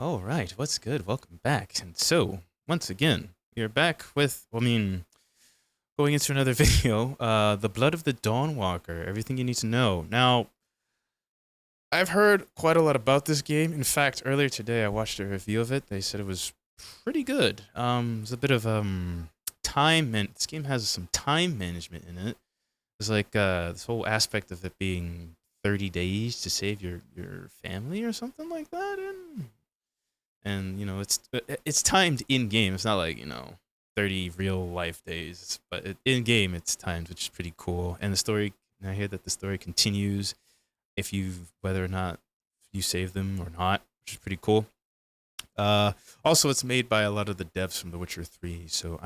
All right, what's good? Welcome back. And so, once again, we are back with, going into another video, The Blood of the Dawnwalker, everything you need to know. Now, I've heard quite a lot about this game. In fact, earlier today I watched a review of it. They said it was pretty good. There's a bit of this game has some time management in it. There's like this whole aspect of it being 30 days to save your family or something like that, and it's timed in game. It's not like 30 real life days, but in game it's timed, which is pretty cool. And the story, and I hear that the story continues if you whether or not you save them or not, which is pretty cool. Also, it's made by a lot of the devs from The Witcher 3, so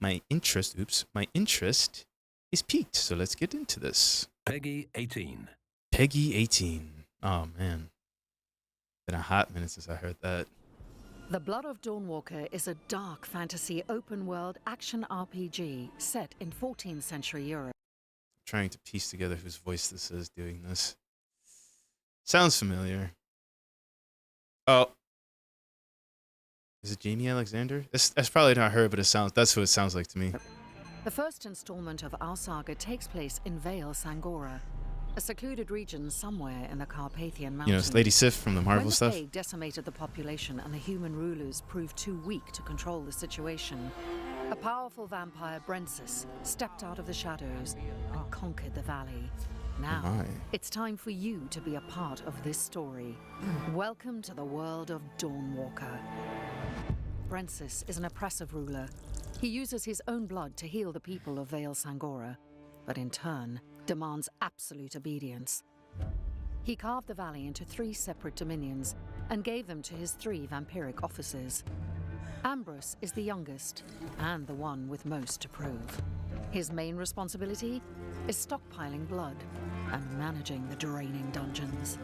my interest is piqued. So let's get into this. Peggy 18. Peggy 18. Oh man, been a hot minute since I heard that. The Blood of Dawnwalker is a dark fantasy open-world action RPG set in 14th century Europe. Trying to piece together whose voice this is doing this. Sounds familiar. Oh. Is it Jamie Alexander? That's probably not her, but that's who it sounds like to me. The first installment of our saga takes place in Vale Sangora, a secluded region somewhere in the Carpathian Mountains. It's Lady Sif from the Marvel when stuff. The plague decimated the population and the human rulers proved too weak to control the situation, a powerful vampire, Brensis, stepped out of the shadows and conquered the valley. Now, it's time for you to be a part of this story. Welcome to the world of Dawnwalker. Brensis is an oppressive ruler. He uses his own blood to heal the people of Vale Sangora, but in turn demands absolute obedience. He carved the valley into 3 separate dominions and gave them to his 3 vampiric officers. Ambrose is the youngest and the one with most to prove. His main responsibility is stockpiling blood and managing the draining dungeons.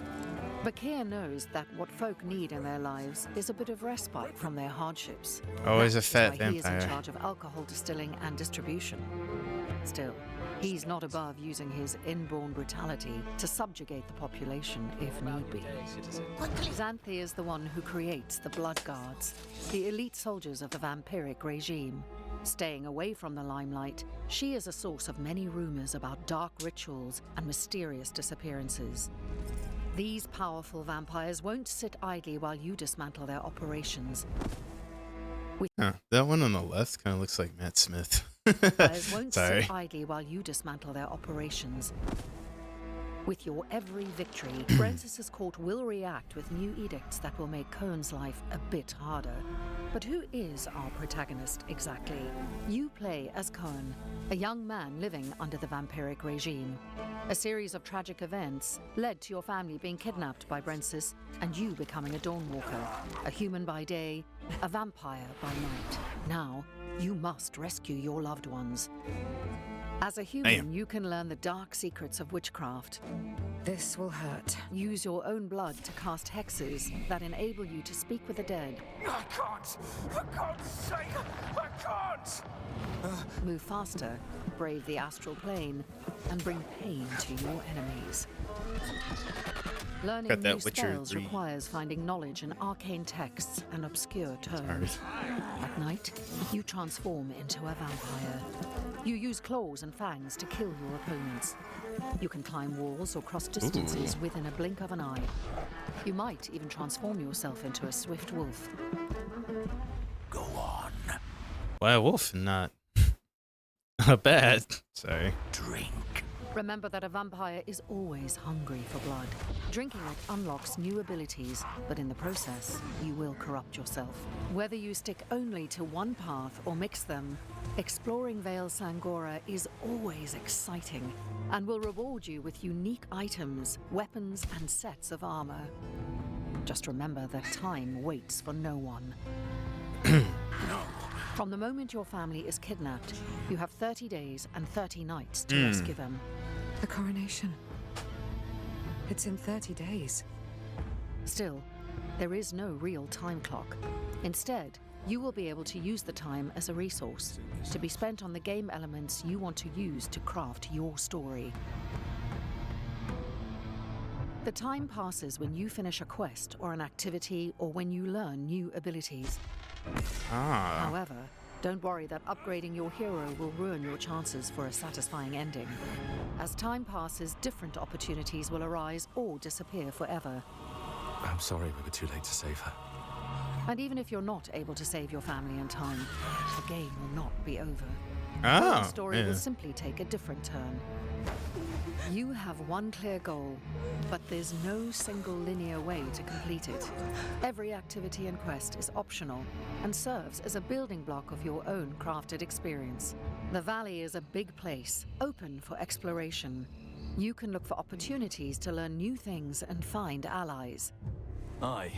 Bakir knows that what folk need in their lives is a bit of respite from their hardships. Always a fat vampire. He is in vampire. charge of alcohol distilling and distribution. Still, he's not above using his inborn brutality to subjugate the population if need be. Xanthi is the one who creates the Blood Guards, the elite soldiers of the vampiric regime. Staying away from the limelight, she is a source of many rumors about dark rituals and mysterious disappearances. These powerful vampires won't sit idly while you dismantle their operations. That one on the left kind of looks like Matt Smith. Vampires won't Sorry. sit idly while you dismantle their operations. With your every victory, Brensis' court will react with new edicts that will make Cohen's life a bit harder. But who is our protagonist exactly? You play as Cohen, a young man living under the vampiric regime. A series of tragic events led to your family being kidnapped by Brensis and you becoming a Dawnwalker, a human by day, a vampire by night. Now, you must rescue your loved ones. As a human, you can learn the dark secrets of witchcraft. This will hurt. Use your own blood to cast hexes that enable you to speak with the dead. I can't! For God's sake, I can't! Move faster, brave the astral plane, and bring pain to your enemies. Learning Got that new Witcher spells 3. requires finding knowledge in arcane texts and obscure tomes. At night, you transform into a vampire. You use claws and fangs to kill your opponents. You can climb walls or cross distances within a blink of an eye. You might even transform yourself into a swift wolf. Go on. Wolf, not bad. Sorry. Drink. Remember that a vampire is always hungry for blood. Drinking it unlocks new abilities, but in the process, you will corrupt yourself. Whether you stick only to one path or mix them, exploring Vale Sangora is always exciting and will reward you with unique items, weapons, and sets of armor. Just remember that time waits for no one. From the moment your family is kidnapped, you have 30 days and 30 nights to rescue them. The coronation. It's in 30 days. Still, there is no real time clock. Instead, you will be able to use the time as a resource, to be spent on the game elements you want to use to craft your story. The time passes when you finish a quest or an activity or when you learn new abilities. Ah. However, don't worry that upgrading your hero will ruin your chances for a satisfying ending. As time passes, different opportunities will arise or disappear forever. I'm sorry we were too late to save her. And even if you're not able to save your family in time, the game will not be over. Oh, The story yeah. will simply take a different turn. You have one clear goal, but there's no single linear way to complete it. Every activity and quest is optional and serves as a building block of your own crafted experience. The valley is a big place, open for exploration. You can look for opportunities to learn new things and find allies. Aye.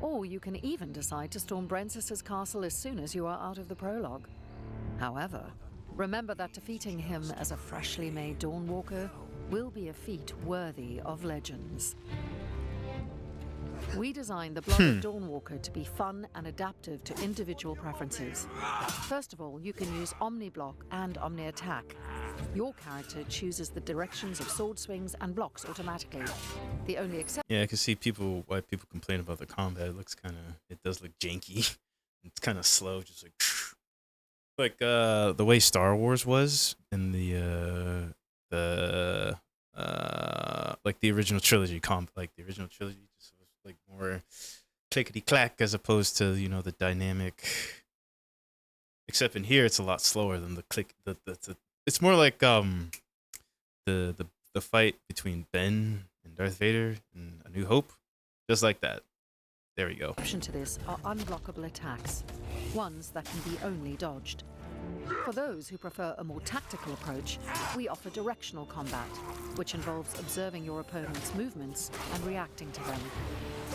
Or you can even decide to storm Brensis's castle as soon as you are out of the prologue. However, remember that defeating him as a freshly made Dawnwalker will be a feat worthy of legends. We designed the Blood of Dawnwalker to be fun and adaptive to individual preferences. First of all, you can use Omni-Block and Omni-Attack. Your character chooses the directions of sword swings and blocks automatically. The only exception... Yeah, I can see why people complain about the combat. It looks it does look janky. It's kind of slow, just like the way Star Wars was in the like the original trilogy like the original trilogy just was like more clickety clack as opposed to, you know, the dynamic. Except in here it's a lot slower than the click the it's more like the fight between Ben and Darth Vader in A New Hope. Just like that. There we go. Option to this are unblockable attacks, ones that can be only dodged. For those who prefer a more tactical approach, we offer directional combat, which involves observing your opponent's movements and reacting to them.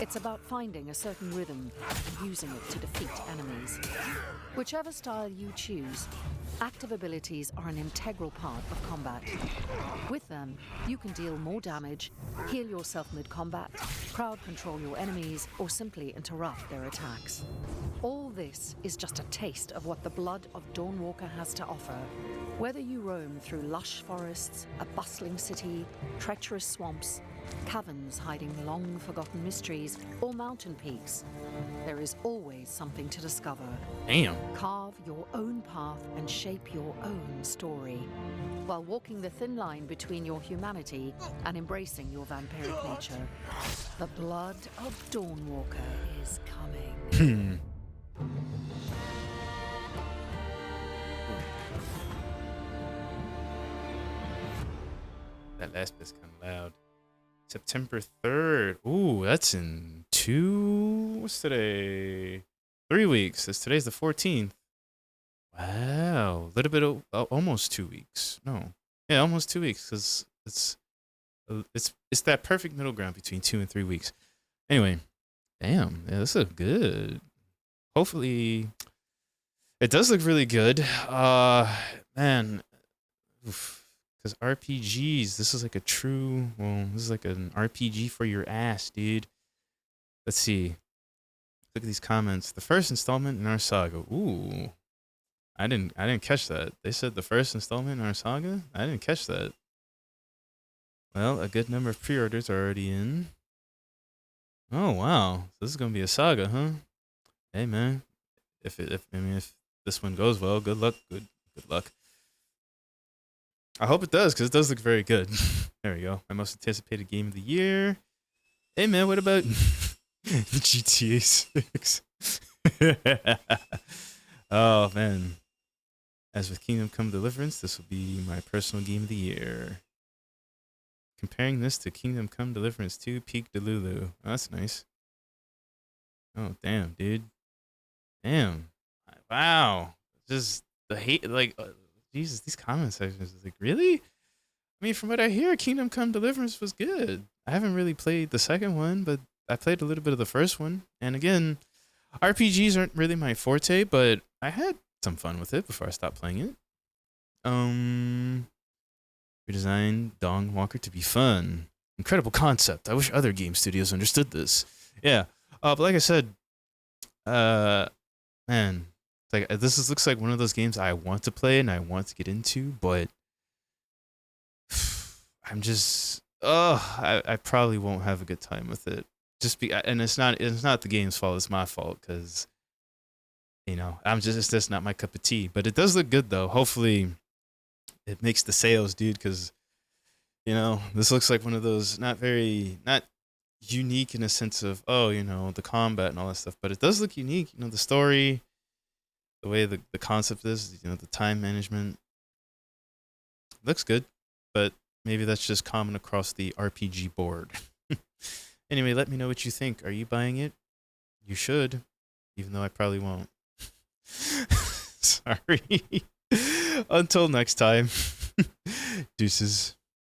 It's about finding a certain rhythm and using it to defeat enemies. Whichever style you choose, active abilities are an integral part of combat. With them, you can deal more damage, heal yourself mid-combat, crowd control your enemies, or simply interrupt their attacks. All this is just a taste of what the Blood of Dawnwalker has to offer. Whether you roam through lush forests, a bustling city, treacherous swamps, caverns hiding long-forgotten mysteries, or mountain peaks, there is always something to discover. Damn. Carve your own path and shape your own story, while walking the thin line between your humanity and embracing your vampiric nature. The Blood of Dawnwalker is coming. That last bit's kind of loud. September 3rd. Ooh, that's in what's today? 3 weeks. Today's the 14th. Wow. A little bit of, almost 2 weeks. No. Yeah, almost 2 weeks, because it's that perfect middle ground between 2 and 3 weeks. Anyway, damn. Yeah, this looks good. Hopefully, it does look really good. Man. Oof. Because RPGs, this is like this is like an RPG for your ass, dude. Let's see. Look at these comments. The first installment in our saga. Ooh. I didn't catch that. They said the first installment in our saga? I didn't catch that. Well, a good number of pre-orders are already in. Oh, wow. So this is going to be a saga, huh? Hey, man. If this one goes well, good luck. Good luck. I hope it does, because it does look very good. There we go. My most anticipated game of the year. Hey, man, what about GTA 6? Oh, man. As with Kingdom Come Deliverance, this will be my personal game of the year. Comparing this to Kingdom Come Deliverance 2 Peak Delulu. Oh, that's nice. Oh, damn, dude. Damn. Wow. Just the hate, like... Jesus, these comment sections is like, really? I mean, from what I hear, Kingdom Come Deliverance was good. I haven't really played the second one, but I played a little bit of the first one. And again, RPGs aren't really my forte, but I had some fun with it before I stopped playing it. Redesigned Dawnwalker to be fun. Incredible concept. I wish other game studios understood this. Yeah. But like I said, man. Like, looks like one of those games I want to play and I want to get into, but I'm just I probably won't have a good time with it. And it's not the game's fault. It's my fault because it's just not my cup of tea. But it does look good though. Hopefully, it makes the sales, dude. Because this looks like one of those not unique in a sense of the combat and all that stuff. But it does look unique. The story, the way the concept is, the time management looks good. But maybe that's just common across the RPG board. Anyway, let me know what you think. Are you buying it? You should, even though I probably won't. Sorry. Until next time. Deuces.